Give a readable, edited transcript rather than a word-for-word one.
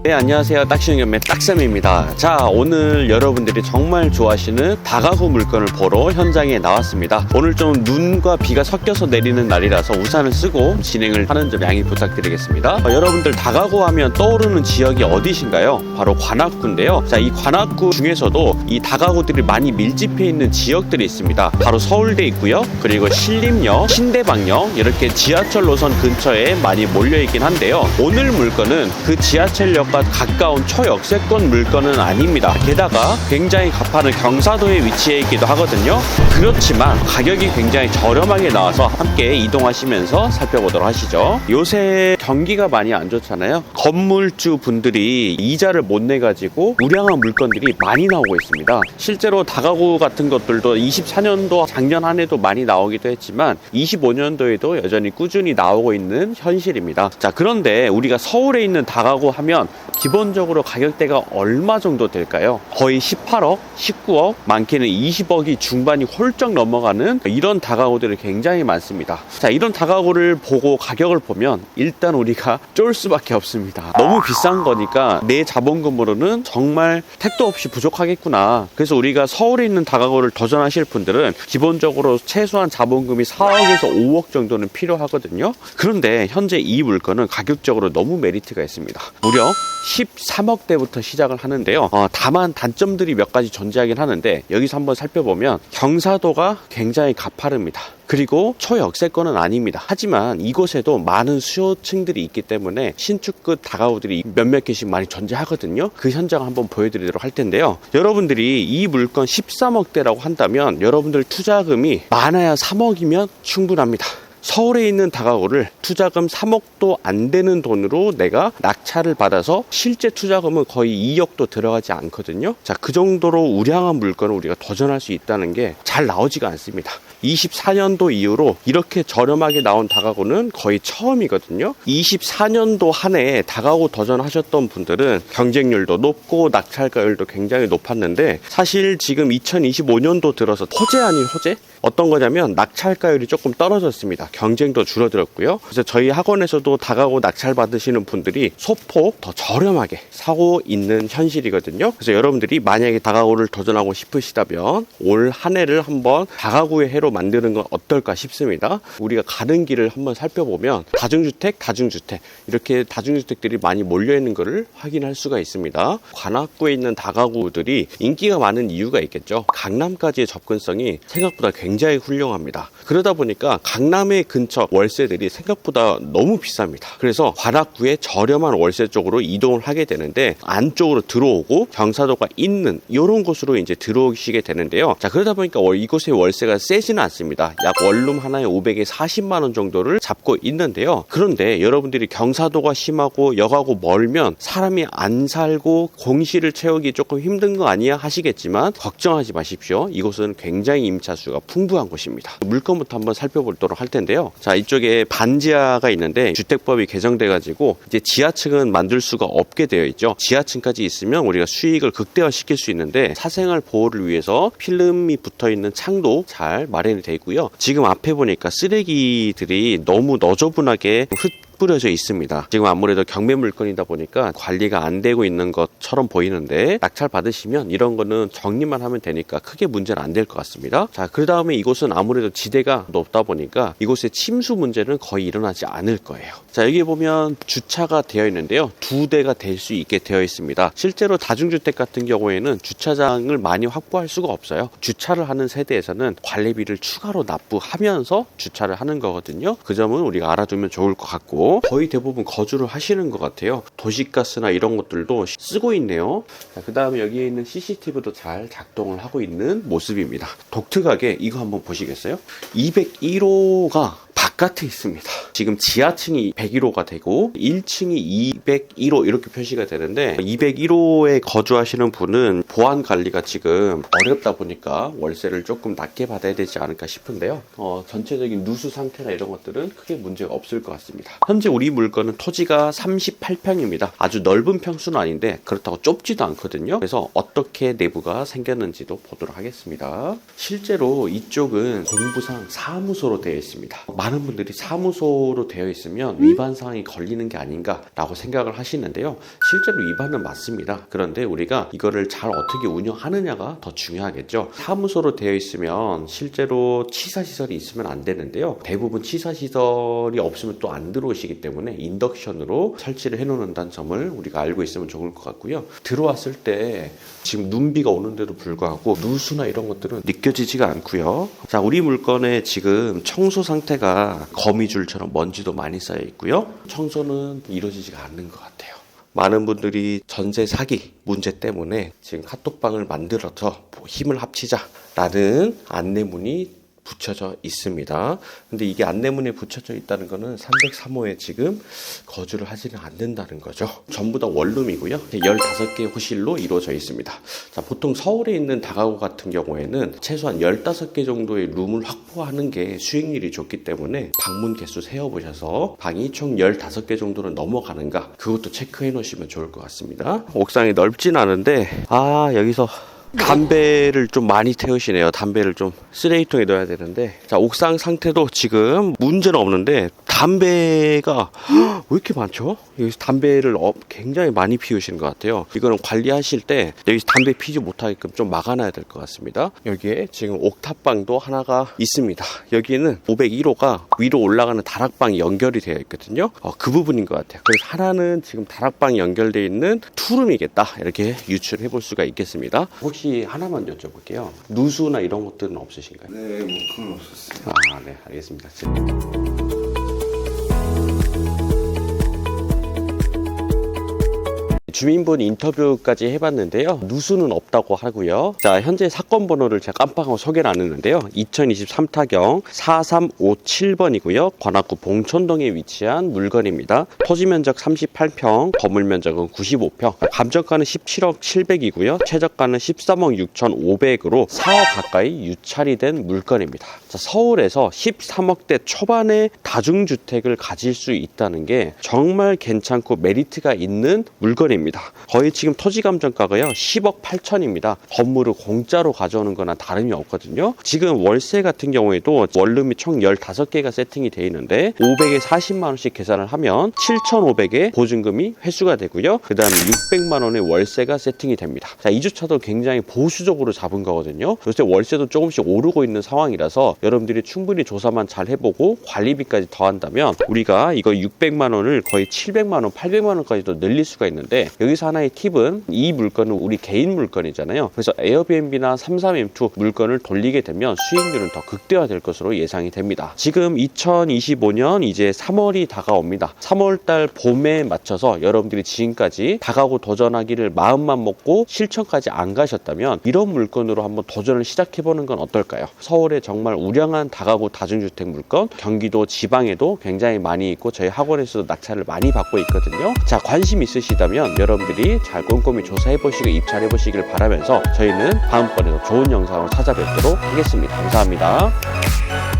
네, 안녕하세요. 딱시연결매 딱쌤입니다. 자, 오늘 여러분들이 정말 좋아하시는 다가구 물건을 보러 현장에 나왔습니다. 오늘 좀 눈과 비가 섞여서 내리는 날이라서 우산을 쓰고 진행을 하는 점 양해 부탁드리겠습니다. 여러분들 다가구 하면 떠오르는 지역이 어디신가요? 바로 관악구인데요. 자, 이 관악구 중에서도 이 다가구들이 많이 밀집해 있는 지역들이 있습니다. 바로 서울대 있고요. 그리고 신림역, 신대방역 이렇게 지하철 노선 근처에 많이 몰려 있긴 한데요. 오늘 물건은 그 지하철역과 가까운 초역세권 물건은 아닙니다. 게다가 굉장히 가파른 경사도에 위치해 있기도 하거든요. 그렇지만 가격이 굉장히 저렴하게 나와서 함께 이동하시면서 살펴보도록 하시죠. 요새 경기가 많이 안 좋잖아요. 건물주 분들이 이자를 못 내가지고 우량한 물건들이 많이 나오고 있습니다. 실제로 다가구 같은 것들도 24년도 작년 한 해도 많이 나오기도 했지만 25년도에도 여전히 꾸준히 나오고 있는 현실입니다. 자, 그런데 우리가 서울에 있는 다가구 하면 기본적으로 가격대가 얼마 정도 될까요? 거의 18억, 19억, 많게는 20억이 중반이 훌쩍 넘어가는 이런 다가구들이 굉장히 많습니다. 자, 이런 다가구를 보고 가격을 보면 일단 우리가 쫄 수밖에 없습니다. 너무 비싼 거니까 내 자본금으로는 정말 택도 없이 부족하겠구나. 그래서 우리가 서울에 있는 다가구를 도전하실 분들은 기본적으로 최소한 자본금이 4억에서 5억 정도는 필요하거든요. 그런데 현재 이 물건은 가격적으로 너무 메리트가 있습니다. 무려 13억대부터 시작을 하는데요. 다만 단점들이 몇 가지 존재하긴 하는데 여기서 한번 살펴보면 경사도가 굉장히 가파릅니다. 그리고 초역세권은 아닙니다. 하지만 이곳에도 많은 수요층들이 있기 때문에 신축급 다가구들이 몇몇 개씩 많이 존재하거든요. 그 현장을 한번 보여드리도록 할 텐데요. 여러분들이 이 물건 13억대라고 한다면 여러분들 투자금이 많아야 3억이면 충분합니다. 서울에 있는 다가구를 투자금 3억도 안 되는 돈으로 내가 낙찰을 받아서 실제 투자금은 거의 2억도 들어가지 않거든요. 자, 그 정도로 우량한 물건을 우리가 도전할 수 있다는 게 잘 나오지가 않습니다. 24년도 이후로 이렇게 저렴하게 나온 다가구는 거의 처음이거든요. 24년도 한 해에 다가구 도전하셨던 분들은 경쟁률도 높고 낙찰가율도 굉장히 높았는데 사실 지금 2025년도 들어서 호재 아닌 호재? 어떤 거냐면 낙찰가율이 조금 떨어졌습니다. 경쟁도 줄어들었고요. 그래서 저희 학원에서도 다가구 낙찰 받으시는 분들이 소폭 더 저렴하게 사고 있는 현실이거든요. 그래서 여러분들이 만약에 다가구를 도전하고 싶으시다면 올 한 해를 한번 다가구의 해로 만드는 건 어떨까 싶습니다. 우리가 가는 길을 한번 살펴보면 다중주택 이렇게 다중주택들이 많이 몰려있는 것을 확인할 수가 있습니다. 관악구에 있는 다가구들이 인기가 많은 이유가 있겠죠. 강남까지의 접근성이 생각보다 굉장히 훌륭합니다. 그러다 보니까 강남의 근처 월세들이 생각보다 너무 비쌉니다. 그래서 관악구의 저렴한 월세 쪽으로 이동을 하게 되는데 안쪽으로 들어오고 경사도가 있는 이런 곳으로 이제 들어오시게 되는데요. 자, 그러다 보니까 이곳의 월세가 세지는 않습니다. 약 원룸 하나에 500에 40만 원 정도를 잡고 있는데요. 그런데 여러분들이 경사도가 심하고 역하고 멀면 사람이 안 살고 공실을 채우기 조금 힘든 거 아니야 하시겠지만 걱정하지 마십시오. 이곳은 굉장히 임차수가 풍부한 곳입니다. 물건부터 한번 살펴보도록 할 텐데요. 자, 이쪽에 반지하가 있는데 주택법이 개정돼 가지고 이제 지하층은 만들 수가 없게 되어 있죠. 지하층까지 있으면 우리가 수익을 극대화시킬 수 있는데 사생활 보호를 위해서 필름이 붙어 있는 창도 잘 마련이 되어 있고요. 지금 앞에 보니까 쓰레기들이 너무 너저분하게 뿌려져 있습니다. 지금 아무래도 경매 물건이다 보니까 관리가 안 되고 있는 것처럼 보이는데 낙찰 받으시면 이런 거는 정리만 하면 되니까 크게 문제는 안 될 것 같습니다. 자, 그 다음에 이곳은 아무래도 지대가 높다 보니까 이곳의 침수 문제는 거의 일어나지 않을 거예요. 자, 여기 보면 주차가 되어 있는데요. 2대가 될 수 있게 되어 있습니다. 실제로 다중주택 같은 경우에는 주차장을 많이 확보할 수가 없어요. 주차를 하는 세대에서는 관리비를 추가로 납부하면서 주차를 하는 거거든요. 그 점은 우리가 알아두면 좋을 것 같고 거의 대부분 거주를 하시는 것 같아요. 도시가스나 이런 것들도 쓰고 있네요. 그 다음에 여기에 있는 CCTV도 잘 작동을 하고 있는 모습입니다. 독특하게 이거 한번 보시겠어요? 201호가 바깥에 있습니다. 지금 지하층이 101호가 되고 1층이 201호 이렇게 표시가 되는데 201호에 거주하시는 분은 보안 관리가 지금 어렵다 보니까 월세를 조금 낮게 받아야 되지 않을까 싶은데요. 전체적인 누수 상태나 이런 것들은 크게 문제가 없을 것 같습니다. 현재 우리 물건은 토지가 38평입니다. 아주 넓은 평수는 아닌데 그렇다고 좁지도 않거든요. 그래서 어떻게 내부가 생겼는지도 보도록 하겠습니다. 실제로 이쪽은 공부상 사무소로 되어 있습니다. 많은 분들이 사무소로 되어 있으면 위반 사항이 걸리는 게 아닌가라고 생각을 하시는데요. 실제로 위반은 맞습니다. 그런데 우리가 이거를 잘 어떻게 운영하느냐가 더 중요하겠죠. 사무소로 되어 있으면 실제로 치사시설이 있으면 안 되는데요. 대부분 치사시설이 없으면 또 안 들어오시기 때문에 인덕션으로 설치를 해놓는다는 점을 우리가 알고 있으면 좋을 것 같고요. 들어왔을 때 지금 눈비가 오는데도 불구하고 누수나 이런 것들은 느껴지지가 않고요. 자, 우리 물건에 지금 청소 상태가 거미줄처럼 먼지도 많이 쌓여 있고요. 청소는 이루어지지가 않는 것 같아요. 많은 분들이 전세 사기 문제 때문에 지금 카톡방을 만들어서 힘을 합치자라는 안내문이 붙여져 있습니다. 근데 이게 안내문에 붙여져 있다는 거는 303호에 지금 거주를 하지는 않는다는 거죠. 전부 다 원룸이고요. 15개의 호실로 이루어져 있습니다. 자, 보통 서울에 있는 다가구 같은 경우에는 최소한 15개 정도의 룸을 확보하는 게 수익률이 좋기 때문에 방문 개수 세어보셔서 방이 총 15개 정도는 넘어가는가 그것도 체크해 놓으시면 좋을 것 같습니다. 옥상이 넓진 않은데 여기서 담배를 좀 많이 태우시네요. 담배를 좀 쓰레기통에 넣어야 되는데, 자, 옥상 상태도 지금 문제는 없는데 담배가 왜 이렇게 많죠? 여기서 담배를 굉장히 많이 피우시는 것 같아요. 이거는 관리하실 때 여기서 담배 피지 못하게끔 좀 막아놔야 될 것 같습니다. 여기에 지금 옥탑방도 하나가 있습니다. 여기는 501호가 위로 올라가는 다락방이 연결이 되어 있거든요. 그 부분인 것 같아요. 그래서 하나는 지금 다락방이 연결되어 있는 투룸이겠다, 이렇게 유추해 볼 수가 있겠습니다. 혹시 하나만 여쭤볼게요. 누수나 이런 것들은 없으신가요? 네, 뭐 그건 없었어요. 네, 알겠습니다. 주민분 인터뷰까지 해봤는데요. 누수는 없다고 하고요. 자, 현재 사건 번호를 제가 깜빡하고 소개를 안 했는데요. 2023 타경 4357번이고요. 관악구 봉천동에 위치한 물건입니다. 토지 면적 38평, 건물 면적은 95평, 감정가는 17억 700이고요. 최저가는 13억 6,500으로 4억 가까이 유찰이 된 물건입니다. 자, 서울에서 13억대 초반의 다중주택을 가질 수 있다는 게 정말 괜찮고 메리트가 있는 물건입니다. 거의 지금 토지 감정가가요 10억 8천입니다. 건물을 공짜로 가져오는 거나 다름이 없거든요. 지금 월세 같은 경우에도 원룸이 총 15개가 세팅이 되어 있는데 500에 40만 원씩 계산을 하면 7,500에 보증금이 회수가 되고요. 그 다음에 600만 원의 월세가 세팅이 됩니다. 자, 이주차도 굉장히 보수적으로 잡은 거거든요. 요새 월세도 조금씩 오르고 있는 상황이라서 여러분들이 충분히 조사만 잘 해보고 관리비까지 더한다면 우리가 이거 600만 원을 거의 700만 원, 800만 원까지도 늘릴 수가 있는데, 여기서 하나의 팁은 이 물건은 우리 개인 물건이잖아요. 그래서 에어비앤비나 33M2 물건을 돌리게 되면 수익률은 더 극대화될 것으로 예상이 됩니다. 지금 2025년 이제 3월이 다가옵니다. 3월달 봄에 맞춰서 여러분들이 지금까지 다가구 도전하기를 마음만 먹고 실천까지 안 가셨다면 이런 물건으로 한번 도전을 시작해보는 건 어떨까요? 서울에 정말 우량한 다가구 다중주택 물건, 경기도 지방에도 굉장히 많이 있고 저희 학원에서도 낙찰을 많이 받고 있거든요. 자, 관심 있으시다면 여러분들이 잘 꼼꼼히 조사해보시고 입찰해보시길 바라면서 저희는 다음번에도 좋은 영상으로 찾아뵙도록 하겠습니다. 감사합니다.